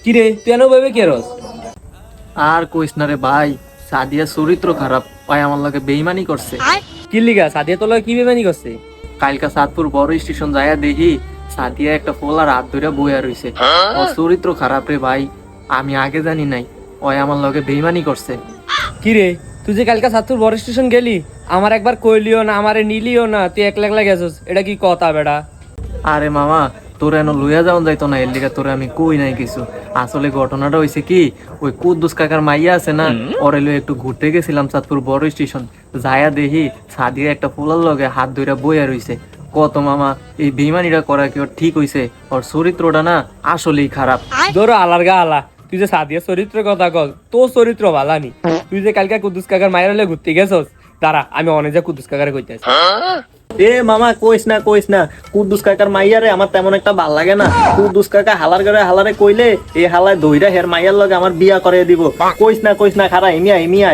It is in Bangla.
কি রে তুই এনে ভাবে কেরস? আর কইস না রে ভাই, সাদিয়া চরিত্র খারাপ, ভাই আমার লগে বেইমানি করছে। কি লিগা সাদিয়া তোলা কি বেমানি করছে? কালকা সাতপুর বড় স্টেশন যাইয়া দেখি সাদিয়া একটা পোলার হাত ধরে বইয়া রইছে। ওর চরিত্র খারাপ রে ভাই, আমি আগে জানি নাই ওই আমার লগে বেইমানি করছে। কি রে তুই যে কালকা সাতপুর বড় স্টেশন গেলি, আমার একবার কইলিও না, আমারে নিলিও না, তুই একলা একলা গেছস, এটা কি কথা বেটা? আরে মামা, তোর এন লইয়া যাওয়া যাইতো না, এর লিগা তোরে আমি কই নাই কিছু। আসলে ঘটনাটা হইছে কি, ওই কুদ্দুস কাকার মাইয়া আছে না, ওরে লইয়া একটু ঘুরতে গেছিলাম চাঁদপুর বড় স্টেশন। যাইয়া দেখি সাদিয়া একটা ফুলার লগে হাত ধইরা বইয়া রইছে। কত মামা, এই বেইমানিটা করা কি ওর ঠিক হইছে? ওর চরিত্রটা না আসলেই খারাপ। ধরো আলার গা আলা, তুই যে সাদিয়া চরিত্রের কথা কল, তোর চরিত্র ভালানি। তুই যে কালকা কুদ্দুস কাকার মায়ের হলে ঘুরতে গেছস, দাঁড়া আমি অনেক যা কুদ্দুস কাকারে কইতেছি। এ মামা কইস না কইস না, কুদ্দুস কাকার মাইয়ারে আমার তেমন একটা ভাল লাগে না। কুদ্দুস কাকা হালার ঘরে হালারে কইলে এই হালায় দইরা হের মাইয়ার লগে আমার বিয়া করে দিব। কইস না খারা, এমিয়া।